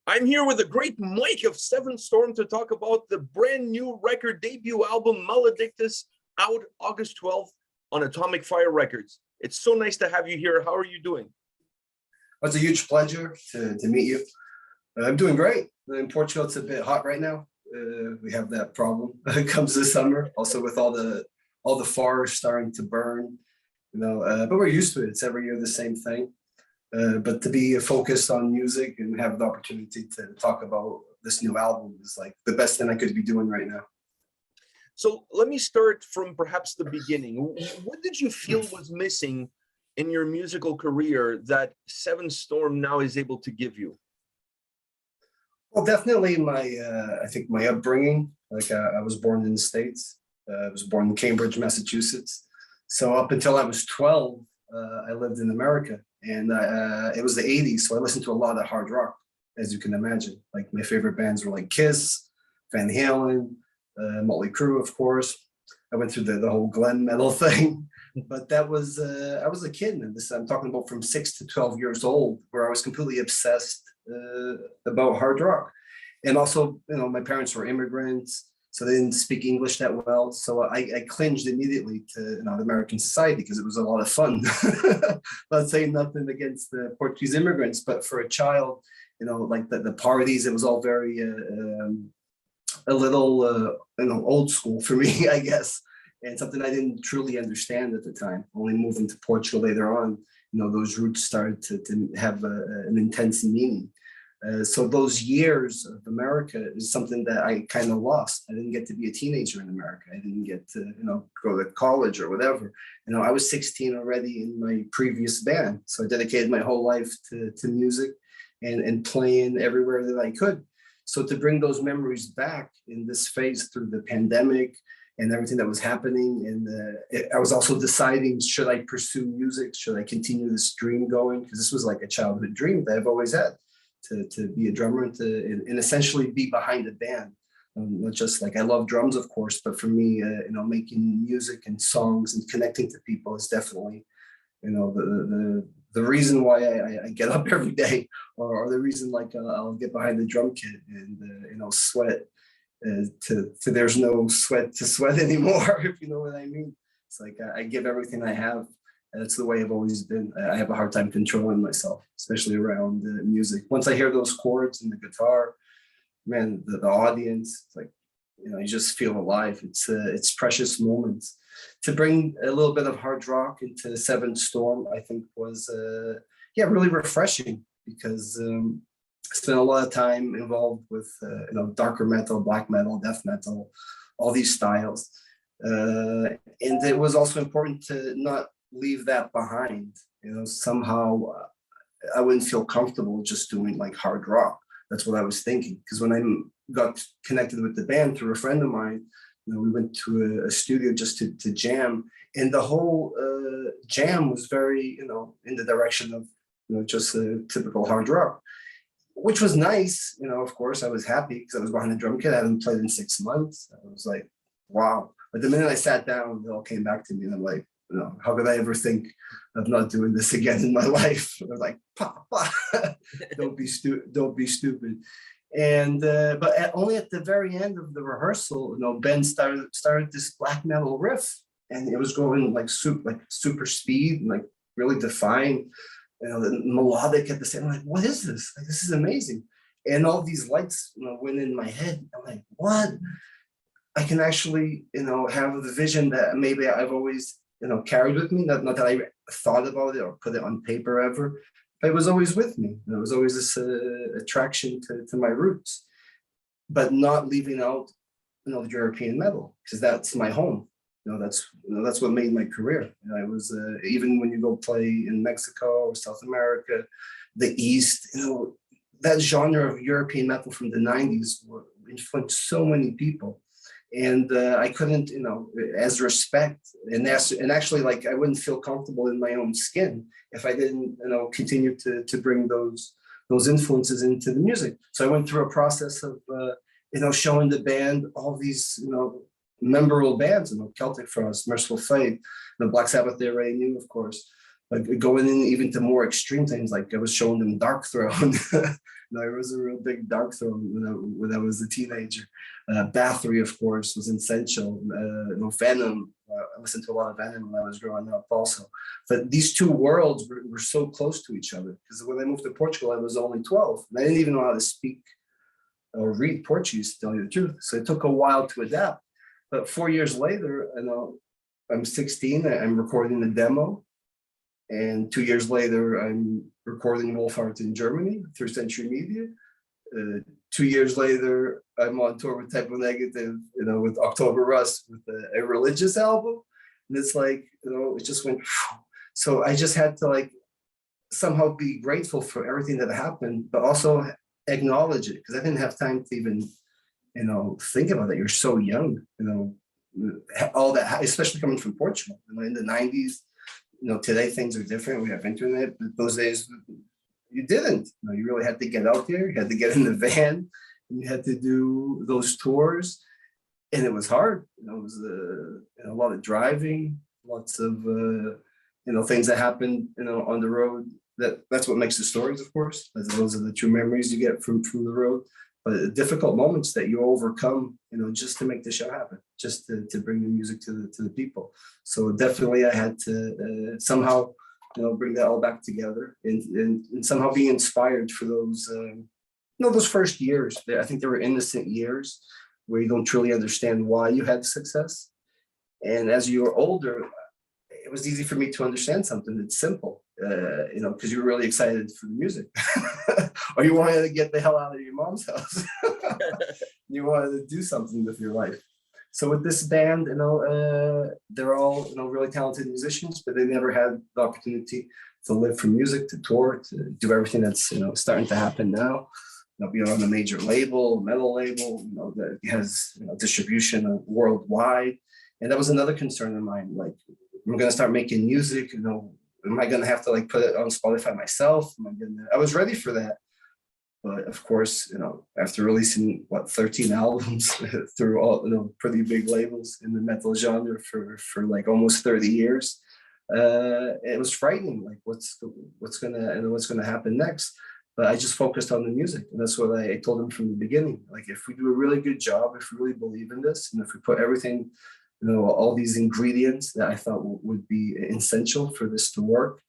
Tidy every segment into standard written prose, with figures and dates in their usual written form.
I'm here with the great Mike of Seven Storm to talk about the brand new record debut album, Maledictus, out August 12th on Atomic Fire Records. It's so nice to have you here. How are you doing? Well, it's a huge pleasure to meet you. I'm doing great. In Portugal, it's a bit hot right now. We have that problem when it comes to summer, also with all the forests starting to burn, but we're used to it. It's every year the same thing. But to be focused on music and have the opportunity to talk about this new album is like the best thing I could be doing right now. So let me start from perhaps the beginning. What did you feel was missing in your musical career that Seven Storm now is able to give you? Well, definitely I think my upbringing. Like I was born in the States. I was born in Cambridge, Massachusetts. So up until I was 12, I lived in America. And it was the 80s, so I listened to a lot of hard rock, as you can imagine. Like my favorite bands were like Kiss, Van Halen, Motley Crue, of course. I went through the whole glam metal thing, but that was I was a kid, and this I'm talking about from 6 to 12 years old, where I was completely obsessed about hard rock. And also, my parents were immigrants, so they didn't speak English that well. So I clinged immediately to the American society because it was a lot of fun. Not saying nothing against the Portuguese immigrants, but for a child, like the parties, it was all very a little old school for me, I guess, and something I didn't truly understand at the time. Only moving to Portugal later on, those roots started to have an intense meaning. So those years of America is something that I kind of lost. I didn't get to be a teenager in America. I didn't get to, go to college or whatever. I was 16 already in my previous band. So I dedicated my whole life to music and playing everywhere that I could. So to bring those memories back in this phase through the pandemic and everything that was happening. And I was also deciding, should I pursue music? Should I continue this dream going? Because this was like a childhood dream that I've always had. To be a drummer and essentially be behind a band. Not just like I love drums, of course, but for me, making music and songs and connecting to people is definitely, the reason why I get up every day, or the reason like I'll get behind the drum kit and sweat to there's no sweat to sweat anymore, if you know what I mean. It's like I give everything I have. That's the way I've always been. I have a hard time controlling myself, especially around music. Once I hear those chords and the guitar, man, the audience, it's like, you just feel alive. It's precious moments. To bring a little bit of hard rock into Seven Storm, I think was, really refreshing because I spent a lot of time involved with, darker metal, black metal, death metal, all these styles. And it was also important to not leave that behind. Somehow I wouldn't feel comfortable just doing like hard rock. That's what I was thinking, because when I got connected with the band through a friend of mine, we went to a studio just to jam, and the whole jam was very in the direction of just a typical hard rock, which was nice. Of course I was happy because I was behind the drum kit. I hadn't played in 6 months. I was like, wow. But the minute I sat down, it all came back to me, and I'm like, how could I ever think of not doing this again in my life? I was like, Papa, don't be stupid. And but only at the very end of the rehearsal, Ben started this black metal riff, and it was going like super speed and like really defined, the melodic at the same. I'm like, what is this? Like, this is amazing. And all these lights, went in my head. I'm like, what? I can actually, have the vision that maybe I've always carried with me. Not that I thought about it or put it on paper ever, but it was always with me. There was always this attraction to my roots, but not leaving out, the European metal, because that's my home. That's what made my career. I was even when you go play in Mexico or South America, the East, that genre of European metal from the 90s influenced so many people. And I couldn't, as respect and actually, like, I wouldn't feel comfortable in my own skin if I didn't, continue to bring those influences into the music. So I went through a process of, showing the band all these, memorable bands, Celtic Frost, Merciful Fate, the Black Sabbath they already knew, of course, like going in even to more extreme things. Like I was showing them Dark Throne. I was a real big Dark Throne when I was a teenager. Bathory, of course, was essential. Venom. I listened to a lot of Venom when I was growing up also. But these two worlds were so close to each other, because when I moved to Portugal, I was only 12. And I didn't even know how to speak or read Portuguese, to tell you the truth. So it took a while to adapt. But 4 years later, I'm 16, I'm recording the demo. And 2 years later, I'm recording Wolf Art in Germany through Century Media. 2 years later, I'm on tour with Typo Negative, with October Rust, with a religious album. And it's like, it just went. So I just had to like somehow be grateful for everything that happened, but also acknowledge it, because I didn't have time to even, think about it. You're so young, all that, especially coming from Portugal, in the 90s. Today things are different. We have internet, but those days you didn't. You really had to get out there. You had to get in the van, and you had to do those tours, and it was hard. It was a lot of driving, lots of things that happened, on the road. That's what makes the stories, of course. Those are the true memories you get from the road. But difficult moments that you overcome, just to make the show happen, just to bring the music to the people. So definitely I had to somehow, bring that all back together and somehow be inspired for those, those first years. I think they were innocent years where you don't truly understand why you had success. And as you were older, it was easy for me to understand something that's simple, because you were really excited for the music, or you wanted to get the hell out of your mom's house. You wanted to do something with your life. So with this band, they're all, really talented musicians, but they never had the opportunity to live from music, to tour, to do everything that's, starting to happen now. Be on a major label, metal label, that has distribution worldwide. And that was another concern of mine. Like, we're going to start making music, am I going to have to like put it on Spotify myself? I was ready for that. But of course, after releasing 13 albums through all, pretty big labels in the metal genre for like almost 30 years, it was frightening. Like what's gonna happen next? But I just focused on the music, and that's what I told them from the beginning. Like, if we do a really good job, if we really believe in this, and if we put everything, all these ingredients that I thought would be essential for this to work,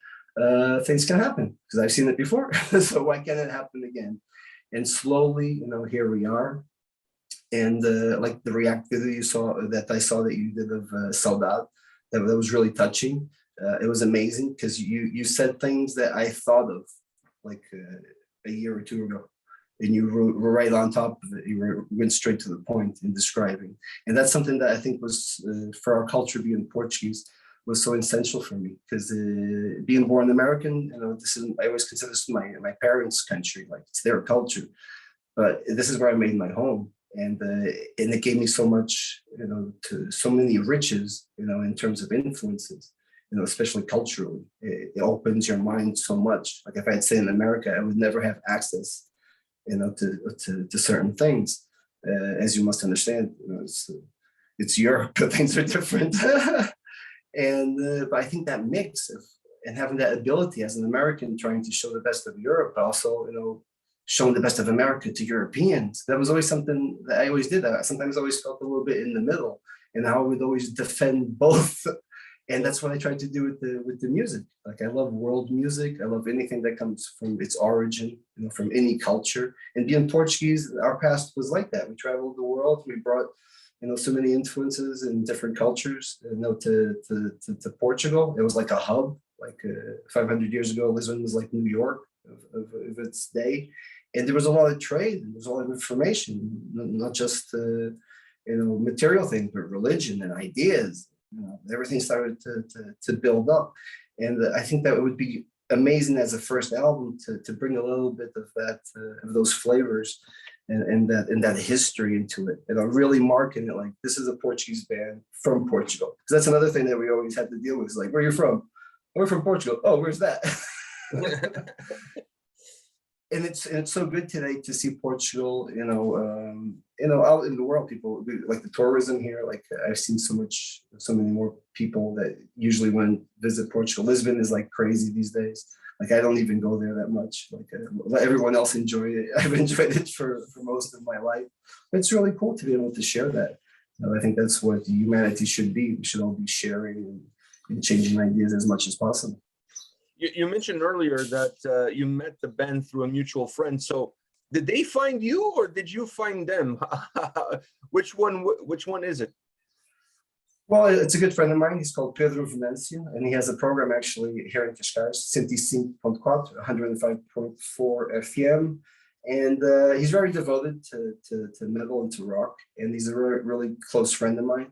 things can happen, because I've seen it before. So why can't it happen again? And slowly, here we are. And like the React video I saw that you did of Saudade, that was really touching. It was amazing, because you said things that I thought of like a year or two ago, and you were right on top of it. You went straight to the point in describing, and that's something that I think was for our culture, being Portuguese, was so essential for me, because being born American, I always consider this my parents' country, like it's their culture, but this is where I made my home, and it gave me so much, to so many riches, in terms of influences, especially culturally. It opens your mind so much. Like if I had stayed in America, I would never have access, to certain things, as you must understand. It's Europe, but things are different. And but I think that mix of, and having that ability as an American, trying to show the best of Europe, but also showing the best of America to Europeans, that was always something that I always did. I sometimes always felt a little bit in the middle, and I would always defend both. And that's what I tried to do with the music. Like, I love world music. I love anything that comes from its origin, from any culture. And being Portuguese, our past was like that. We traveled the world. We brought, so many influences in different cultures, to Portugal. It was like a hub. Like 500 years ago, Lisbon was like New York of its day. And there was a lot of trade, and there was a lot of information, not just, material things, but religion and ideas. Everything started to build up, and I think that it would be amazing as a first album to bring a little bit of that, of those flavors, and that history into it, and I'm really marking it like this is a Portuguese band from Portugal, because that's another thing that we always had to deal with. Is like, where are you from? We're from Portugal. Oh, where's that? and it's so good today to see Portugal, out in the world, people like the tourism here. Like I've seen so many more people that usually when visit Portugal. Lisbon is like crazy these days. Like I don't even go there that much. Like let everyone else enjoy it. I've enjoyed it for most of my life. But it's really cool to be able to share that. I think that's what humanity should be. We should all be sharing and changing ideas as much as possible. You mentioned earlier that you met the band through a mutual friend. So did they find you or did you find them? Which one is it? Well, it's a good friend of mine. He's called Pedro Venancio, and he has a program actually here in Cascais, 105.4, 105.4 FM. And he's very devoted to metal and to rock. And he's a really close friend of mine.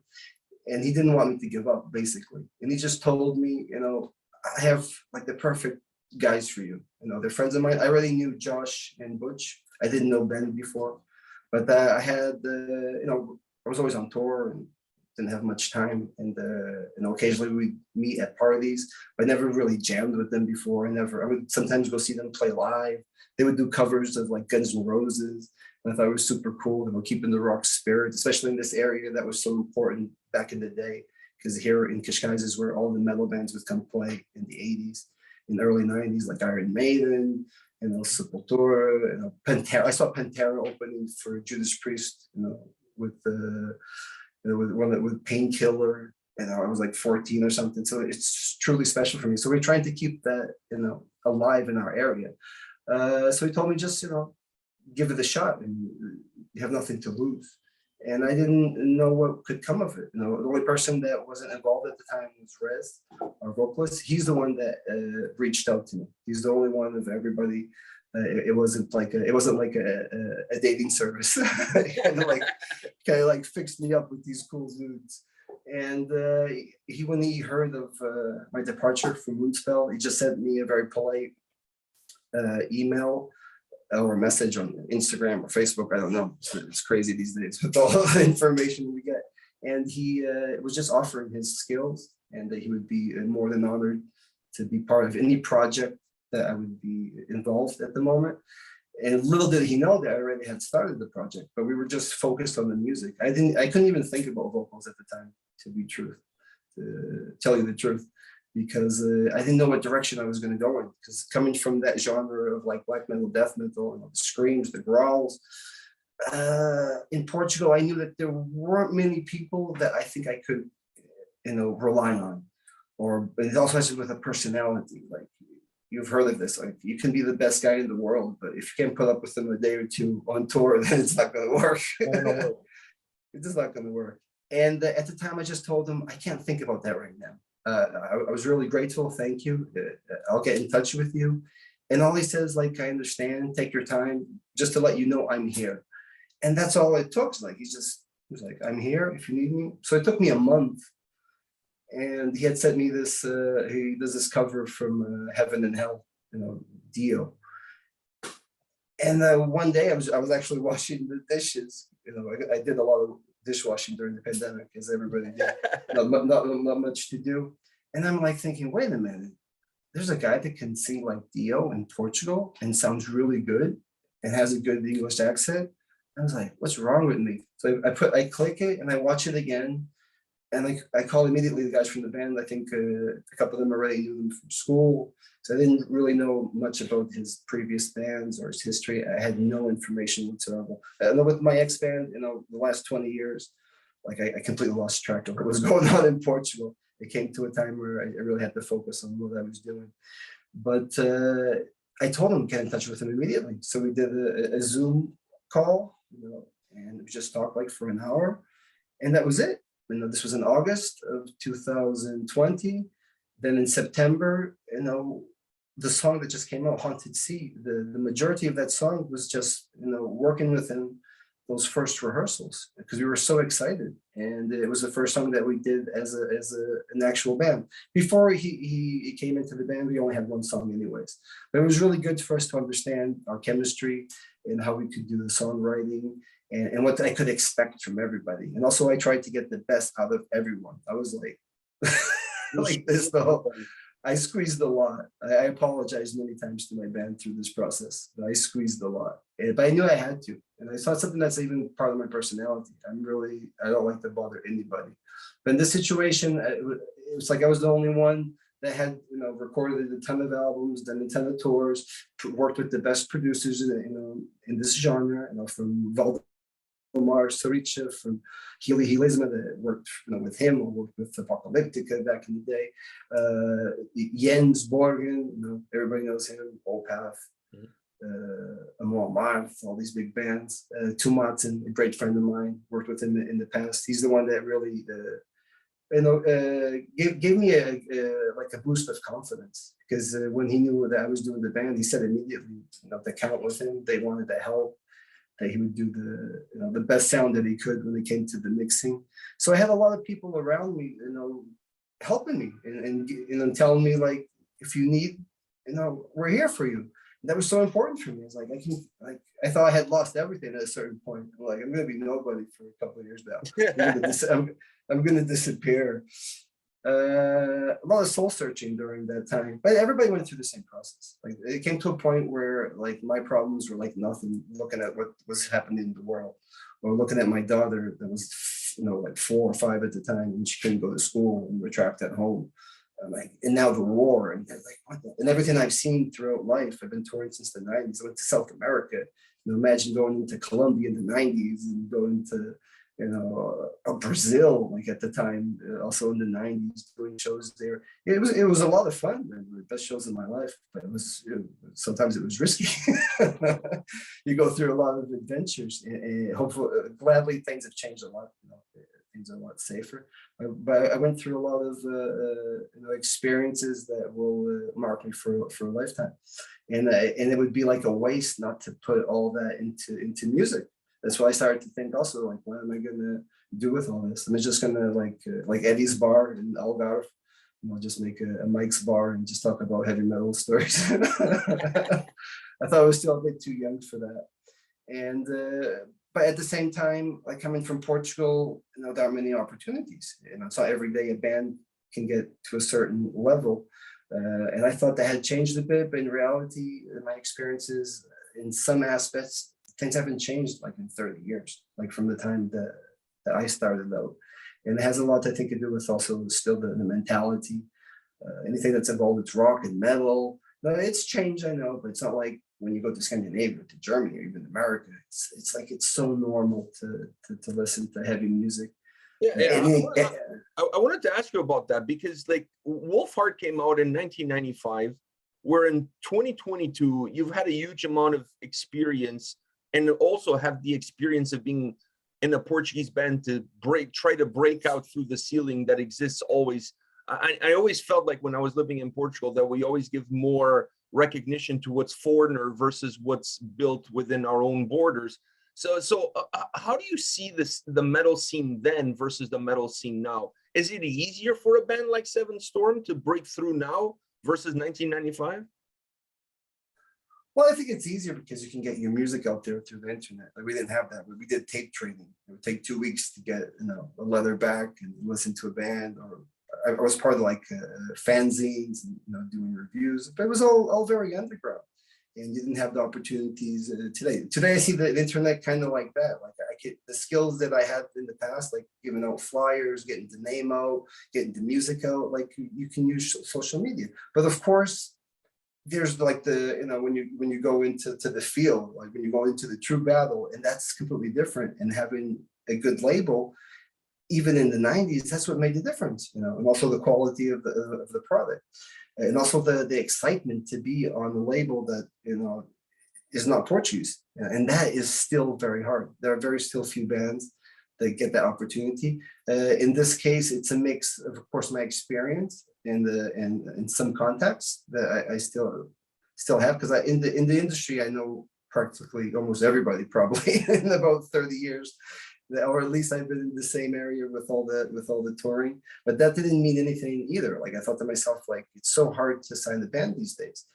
And he didn't want me to give up, basically. And he just told me, I have like the perfect guys for you. They're friends of mine. I already knew Josh and Butch. I didn't know Ben before, but I had, I was always on tour and didn't have much time. And, occasionally we'd meet at parties. I never really jammed with them before. I would sometimes go see them play live. They would do covers of like Guns N' Roses. And I thought it was super cool, keeping the rock spirit, especially in this area that was so important back in the day. Because here in Cascais is where all the metal bands would come play in the 80s, in the early 90s, like Iron Maiden, Sepultura, Pantera. I saw Pantera opening for Judas Priest, with Painkiller, and I was like 14 or something. So it's truly special for me. So we're trying to keep that, alive in our area. So he told me just, give it a shot, and you have nothing to lose. And I didn't know what could come of it. The only person that wasn't involved at the time was Rez, our vocalist. He's the one that reached out to me. He's the only one of everybody. It wasn't like a dating service. kind of like fixed me up with these cool dudes. And when he heard of my departure from Moonspell, he just sent me a very polite email or a message on Instagram or Facebook. I don't know. It's crazy these days with all the information we get. And he was just offering his skills, and that he would be more than honored to be part of any project that I would be involved at the moment. And little did he know that I already had started the project, but we were just focused on the music. I couldn't even think about vocals at the time, to tell you the truth, because I didn't know what direction I was going to go in. Because coming from that genre of like black metal, death metal, the screams, the growls, in Portugal, I knew that there weren't many people that I think I could, rely on. Or it also has to do with a personality. Like you've heard of this, like you can be the best guy in the world, but if you can't put up with them a day or two on tour, then it's not going to work. It's just not going to work. And at the time, I just told him, I can't think about that right now. I was really grateful. Thank you. I'll get in touch with you. And all he says, like, I understand, take your time, just to let you know I'm here. And that's all it took. Like, he was like, I'm here if you need me. So it took me a month. And he had sent me this, he does this cover from Heaven and Hell, Dio. And one day I was actually washing the dishes. I did a lot of dishwashing during the pandemic, as everybody did. Not much to do. And I'm like thinking, wait a minute, there's a guy that can sing like Dio in Portugal and sounds really good and has a good English accent. I was like, what's wrong with me? So I click it and I watch it again. And I called immediately the guys from the band. I think a couple of them already knew them from school. So I didn't really know much about his previous bands or his history. I had no information whatsoever. With my ex band, the last 20 years, like I completely lost track of what was going on in Portugal. It came to a time where I really had to focus on what I was doing. But I told him to get in touch with him immediately. So we did a Zoom call, and we just talked like for an hour, and that was it. This was in August of 2020. Then in September, the song that just came out, Haunted Sea, the majority of that song was just, working with him those first rehearsals, because we were so excited. And it was the first song that we did as an actual band. Before he came into the band, we only had one song anyways. But it was really good for us to understand our chemistry and how we could do the songwriting and what I could expect from everybody. And also I tried to get the best out of everyone. I was like, like this, though. I squeezed a lot. I apologized many times to my band through this process, but I squeezed a lot. But I knew I had to. And it's not something that's even part of my personality. I don't like to bother anybody. But in this situation, it was like I was the only one that had, recorded a ton of albums, done a ton of tours, worked with the best producers in this genre, from Valdemar Soricha, from Healy Helisma, that worked with him, or worked with Apocalyptica back in the day. Jens Borgen, everybody knows him, Opeth, Amor Amarth, all these big bands. Tumatin, a great friend of mine, worked with him in the past. He's the one that really gave me a boost of confidence, because when he knew that I was doing the band, he said immediately, to count with him. They wanted to help, that he would do the best sound that he could when it came to the mixing. So I had a lot of people around me, helping me and telling me, like, if you need, we're here for you. And that was so important for me. It's like, I thought I had lost everything at a certain point. Like, I'm going to be nobody for a couple of years now. I'm going to disappear. A lot of soul searching during that time, but everybody went through the same process. Like, it came to a point where, like, my problems were like nothing, looking at what was happening in the world, or looking at my daughter that was, like 4 or 5 at the time, and she couldn't go to school and were trapped at home. And now the war, and like, what the, and everything I've seen throughout life. I've been touring since the 90s. I went to South America. Imagine going into Colombia in the 90s and going to Brazil, like at the time, also in the 90s, doing shows there. It was a lot of fun, man. The best shows of my life, but sometimes it was risky. You go through a lot of adventures, and hopefully, gladly, things have changed a lot. Things are a lot safer. But I went through a lot of experiences that will mark me for a lifetime, and it would be like a waste not to put all that into music. That's why I started to think also, like, what am I going to do with all this? I'm just going to, like Eddie's bar in Algarve, just make a Mike's bar and just talk about heavy metal stories. I thought I was still a bit too young for that. And, but at the same time, like, coming from Portugal, there are many opportunities. It's not every day a band can get to a certain level. And I thought that had changed a bit, but in reality, my experiences in some aspects, things haven't changed like in 30 years, like from the time that I started out. And it has a lot, I think, to do with also still the mentality. Anything that's involved with rock and metal, it's changed, I know, but it's not like when you go to Scandinavia, to Germany, or even America. It's like it's so normal to listen to heavy music. I wanted to ask you about that, because like Wolfheart came out in 1995, where in 2022 you've had a huge amount of experience, and also have the experience of being in a Portuguese band to try to break out through the ceiling that exists always. I always felt like when I was living in Portugal that we always give more recognition to what's foreigner versus what's built within our own borders. So how do you see the metal scene then versus the metal scene now? Is it easier for a band like Seven Storm to break through now versus 1995? Well, I think it's easier because you can get your music out there through the internet. Like, we didn't have that. We did tape trading. It would take 2 weeks to get a leather back and listen to a band. Or I was part of like fanzines and doing reviews. But it was all very underground, and you didn't have the opportunities today. Today, I see the internet kind of like that. Like, I get the skills that I had in the past, like giving out flyers, getting the name out, getting the music out. Like, you can use social media, but of course, there's like when you go into the field, like when you go into the true battle, and that's completely different. And having a good label, even in the 90s, that's what made the difference, and also the quality of the product, and also the excitement to be on a label that is not Portuguese, and that is still very hard. There are very still few bands that get that opportunity. In this case, it's a mix of course, my experience and in some contexts that I still have, because in the industry, I know practically almost everybody probably in about 30 years, or at least I've been in the same area with all the touring. But that didn't mean anything either. Like, I thought to myself, like, it's so hard to sign a band these days,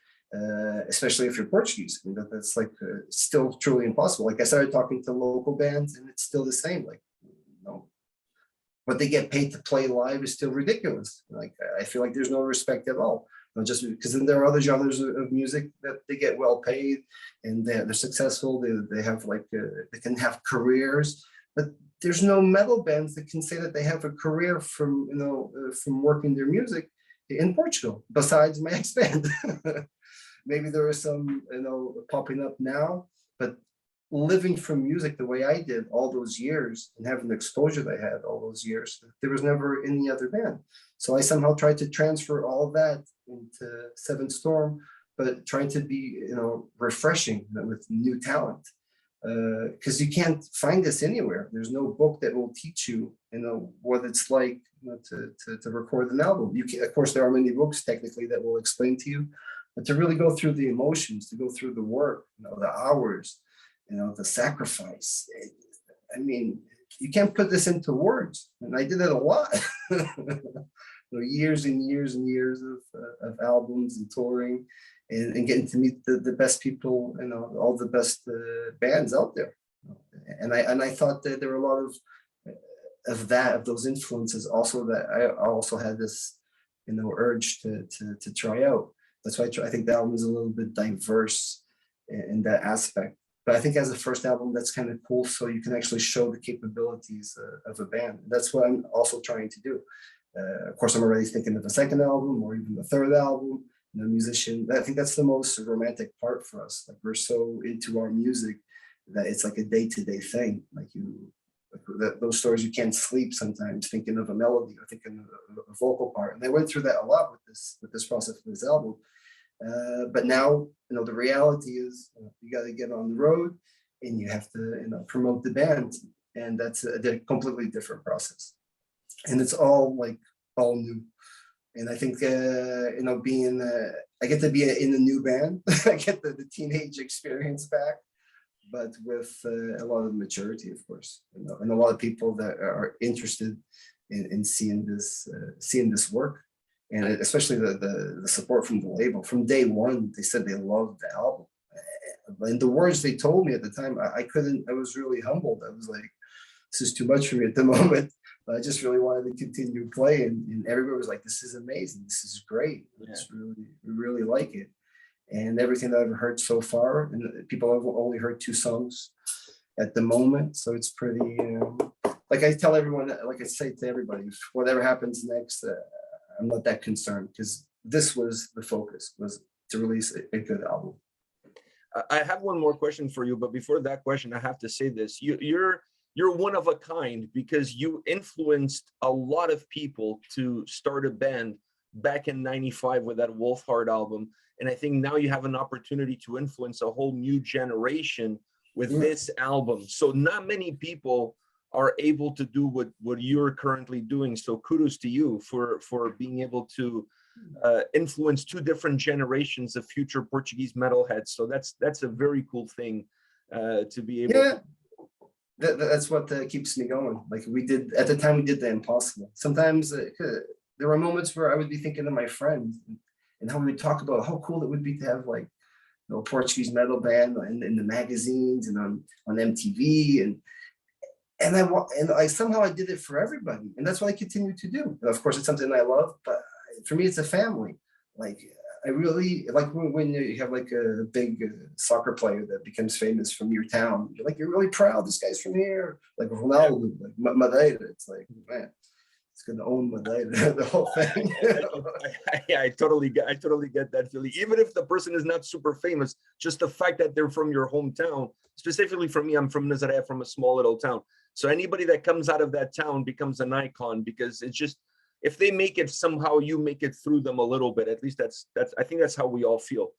especially if you're Portuguese. That's like still truly impossible. Like, I started talking to local bands, and it's still the same. Like, what they get paid to play live is still ridiculous. Like, I feel like there's no respect at all. Just because then there are other genres of music that they get well paid and they're successful. They have like they can have careers, but there's no metal bands that can say that they have a career from from working their music in Portugal. Besides my ex-band, maybe there are some popping up now, but living from music the way I did all those years and having the exposure that I had all those years, there was never any other band. So I somehow tried to transfer all of that into Seven Storm, but trying to be, refreshing with new talent. Because you can't find this anywhere. There's no book that will teach you, what it's like to record an album. Of course, there are many books technically that will explain to you, but to really go through the emotions, to go through the work, the hours, the sacrifice. I mean, you can't put this into words, and I did it a lot. Years and years and years of albums and touring, and getting to meet the best people, all the best bands out there. And I thought that there were a lot of those influences also, that I also had this urge to try out. That's why I think the album is a little bit diverse in that aspect. But I think as a first album, that's kind of cool, so you can actually show the capabilities of a band. That's what I'm also trying to do. Of course, I'm already thinking of a second album or even the third album. Musician, I think that's the most romantic part for us. Like, we're so into our music that it's like a day-to-day thing. Those stories, you can't sleep sometimes thinking of a melody or thinking of a vocal part. And I went through that a lot with this process of this album. But now, the reality is, you got to get on the road and you have to, promote the band, and that's a completely different process. And it's all new. And I think, being, I get to be in a new band. I get the teenage experience back, but with a lot of maturity, of course, and a lot of people that are interested in seeing this work. And especially the support from the label. From day one, they said they loved the album. And the words they told me at the time, I was really humbled. I was like, this is too much for me at the moment. But I just really wanted to continue playing. And everybody was like, this is amazing. This is great. We really like it. And everything that I've heard so far, and people have only heard 2 songs at the moment. So it's pretty, like I tell everyone, like I say to everybody, whatever happens next, I'm not that concerned, because this was the focus, was to release a good album. I have one more question for you, but before that question, I have to say this. You're one of a kind, because you influenced a lot of people to start a band back in '95 with that Wolfheart album. And I think now you have an opportunity to influence a whole new generation with this album. So not many people are able to do what you're currently doing. So kudos to you for being able to influence 2 different generations of future Portuguese metalheads. So that's a very cool thing to be able to. That's what keeps me going. Like, we did at the time, we did the impossible. Sometimes there were moments where I would be thinking of my friends and how we would talk about how cool it would be to have a Portuguese metal band in the magazines and on MTV, and I somehow I did it for everybody, and that's what I continue to do. And of course, it's something I love, but for me, it's a family. I really like when you have a big soccer player that becomes famous from your town. You're really proud. This guy's from here, like Ronaldo, like Madeira. It's like, man, it's gonna own Madeira, the whole thing. I totally get that feeling. Even if the person is not super famous, just the fact that they're from your hometown. Specifically for me, I'm from Nazaré, from a small little town. So anybody that comes out of that town becomes an icon, because it's just, if they make it, somehow you make it through them a little bit. At least that's I think that's how we all feel.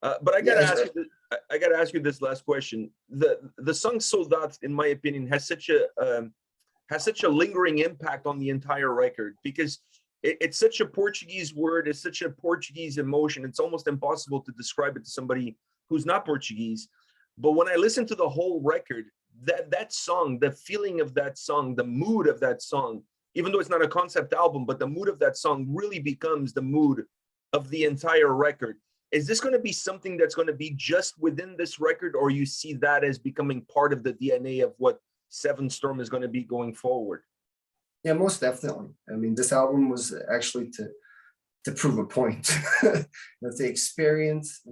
But I gotta ask you this last question. The song Soldado, in my opinion, has such a lingering impact on the entire record, because it's such a Portuguese word, it's such a Portuguese emotion. It's almost impossible to describe it to somebody who's not Portuguese. But when I listen to the whole record, that song, the feeling of that song, the mood of that song, even though it's not a concept album, but the mood of that song really becomes the mood of the entire record. Is this going to be something that's going to be just within this record, or you see that as becoming part of the DNA of what Seven Storm is going to be going forward? Yeah, most definitely. I mean, this album was actually to to prove a point. That they experience,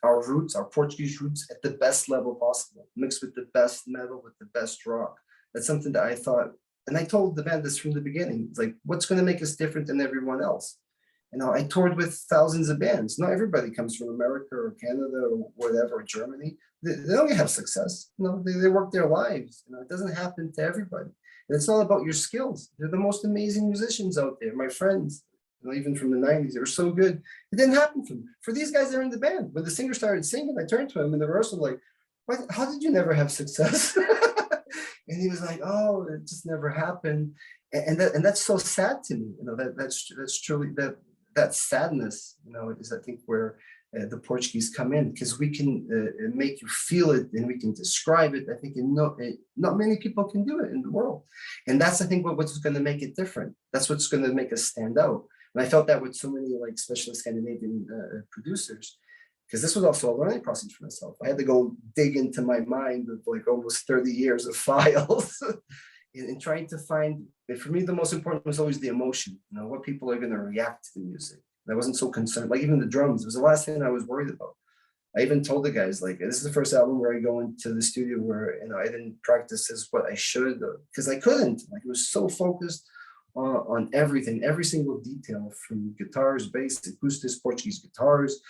our roots, our Portuguese roots, at the best level possible, mixed with the best metal, with the best rock. That's something that I thought, and I told the band this from the beginning. It's like, what's going to make us different than everyone else? I toured with thousands of bands. Not everybody comes from America or Canada or whatever, or Germany. They don't have success. They work their lives. It doesn't happen to everybody. And it's not about your skills. They're the most amazing musicians out there. My friends, even from the 90s, they were so good. It didn't happen for them. For these guys, they're in the band. When the singer started singing, I turned to him in the rehearsal, like, how did you never have success? And he was like, oh, it just never happened. And that's so sad to me. That's truly that sadness, is I think where the Portuguese come in, because we can make you feel it and we can describe it. I think not many people can do it in the world. And that's, I think, what's going to make it different. That's what's going to make us stand out. And I felt that with so many, like, especially Scandinavian producers, because this was also a learning process for myself. I had to go dig into my mind of like almost 30 years of files and trying to find, for me, the most important was always the emotion, what people are going to react to the music. And I wasn't so concerned, like even the drums, it was the last thing I was worried about. I even told the guys, like, this is the first album where I go into the studio where, I didn't practice as what I should, because I couldn't. Like, it was so focused on everything, every single detail, from guitars, bass, acoustics, Portuguese guitars,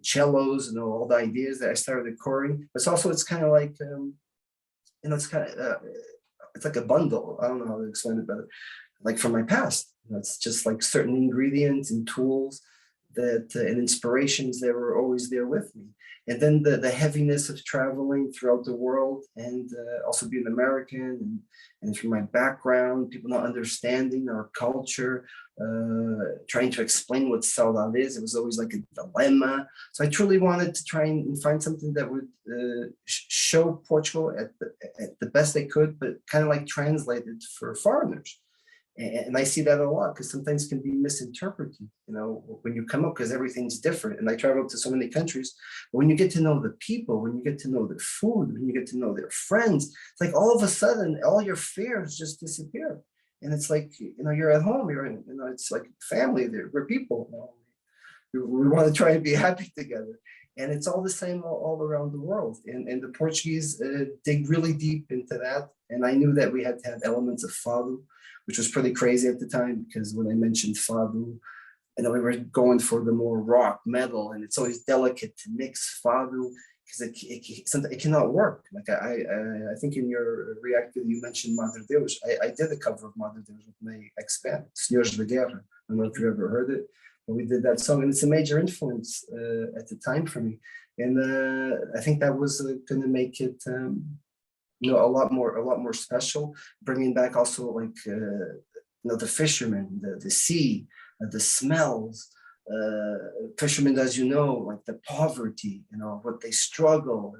cellos, all the ideas that I started occurring. But it's kind of like, it's like a bundle. I don't know how to explain it better. Like from my past, it's just like certain ingredients and tools that and inspirations that were always there with me. And then the heaviness of traveling throughout the world, and also being American, and from my background, people not understanding our culture, trying to explain what saudade is. It was always like a dilemma. So I truly wanted to try and find something that would show Portugal at the best they could, but kind of like translated for foreigners. And I see that a lot, because sometimes can be misinterpreted, when you come up, because everything's different. And I traveled to so many countries. But when you get to know the people, when you get to know their food, when you get to know their friends, it's like all of a sudden, all your fears just disappear. And it's like, you're at home, it's like family there, we're people. We want to try and be happy together. And it's all the same all around the world. And the Portuguese dig really deep into that. And I knew that we had to have elements of fado, which was pretty crazy at the time, because when I mentioned fado, we were going for the more rock metal, and it's always delicate to mix fado, because it cannot work. Like I think in your react video you mentioned Madre Deus. I did a cover of Madre Deus with my ex-band, Senhores da Guerra. I don't know if you ever heard it, but we did that song, and it's a major influence at the time for me. And I think that was going to make it a lot more special, bringing back also like the fishermen, the sea, the smells, fishermen, as like the poverty, what they struggle,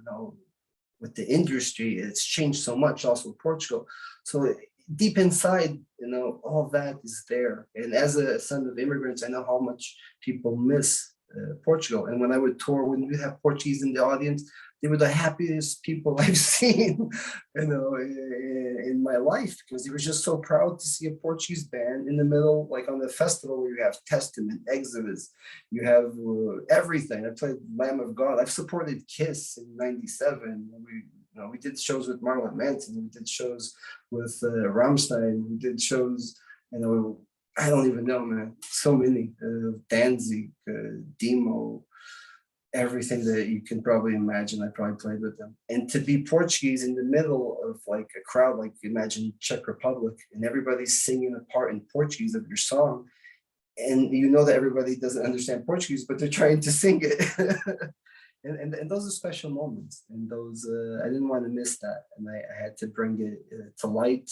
with the industry. It's changed so much also in Portugal. So deep inside, all that is there. And as a son of immigrants, I know how much people miss Portugal. And when I would tour, when we have Portuguese in the audience, they were the happiest people I've seen, in my life, because they were just so proud to see a Portuguese band in the middle, like on the festival where you have Testament, Exodus, you have everything. I played Lamb of God. I've supported Kiss in '97. We did shows with Marilyn Manson. We did shows with Rammstein. We did shows, I don't even know, man. So many. Danzig, Demo, everything that you can probably imagine. I probably played with them. And to be Portuguese in the middle of like a crowd, like imagine Czech Republic, and everybody's singing a part in Portuguese of your song. And that everybody doesn't understand Portuguese, but they're trying to sing it. And those are special moments. And those, I didn't want to miss that. And I had to bring it to light,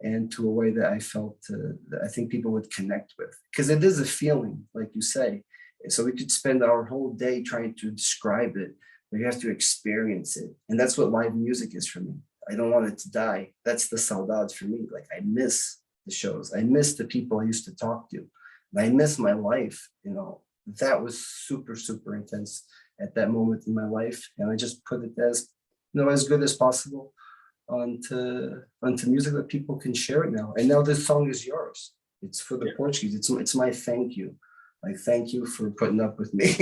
and to a way that I felt that I think people would connect with. Because it is a feeling, like you say. So we could spend our whole day trying to describe it, but you have to experience it. And that's what live music is for me. I don't want it to die. That's the saudades for me. Like, I miss the shows. I miss the people I used to talk to. And I miss my life. That was super, super intense at that moment in my life. And I just put it as, as good as possible onto music that people can share it now. And now this song is yours. It's for the Portuguese. It's my thank you. like, thank you for putting up with me.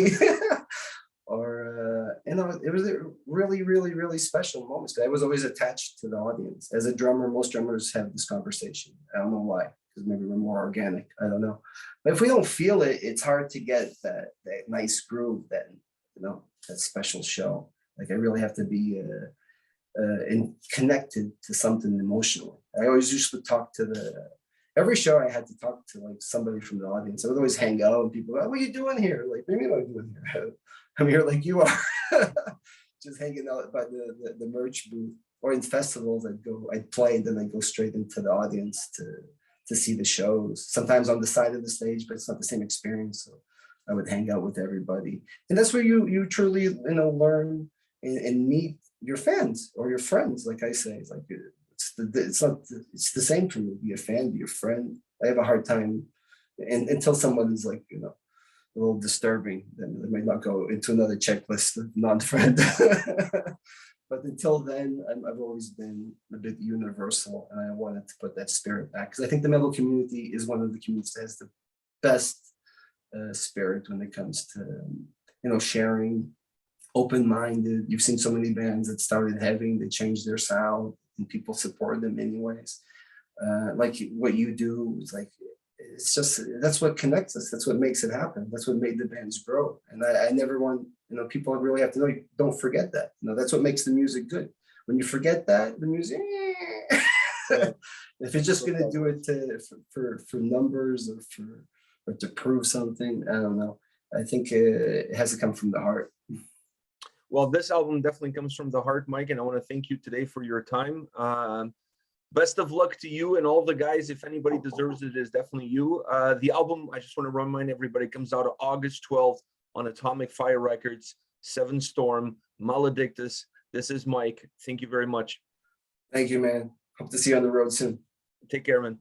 Or, it was a really, really, really special moments. I was always attached to the audience. As a drummer, most drummers have this conversation. I don't know why, because maybe we're more organic. I don't know. But if we don't feel it, it's hard to get that nice groove, that special show. Like, I really have to be connected to something emotionally. I always used to talk to every show I had to talk to like somebody from the audience. I would always hang out and people go, what are you doing here? Like, maybe what I'm doing here. I'm here like you are, just hanging out by the merch booth, or in festivals I'd play and then I'd go straight into the audience to see the shows. Sometimes on the side of the stage, but it's not the same experience. So I would hang out with everybody. And that's where you truly, learn and meet your fans or your friends. Like I say, it's like, it's the same for me. Be a fan, be a friend. I have a hard time, and until someone is like, a little disturbing, then they might not go into another checklist of non-friend. But until then, I've always been a bit universal, and I wanted to put that spirit back, because I think the metal community is one of the communities that has the best spirit when it comes to sharing, open-minded. You've seen so many bands that started having, they changed their sound, and people support them anyways. Like what you do is like, it's just, that's what connects us. That's what makes it happen. That's what made the bands grow. And I never want, people really have to know, don't forget that. That's what makes the music good. When you forget that, the music, if it's just going to do it for numbers or to prove something, I don't know. I think it has to come from the heart. Well, this album definitely comes from the heart, Mike, and I want to thank you today for your time. Best of luck to you and all the guys. If anybody deserves it, is definitely you. The album, I just want to remind everybody, comes out August 12th on Atomic Fire Records, 7 Storm, Maledictus. This is Mike. Thank you very much. Thank you, man. Hope to see you on the road soon. Take care, man.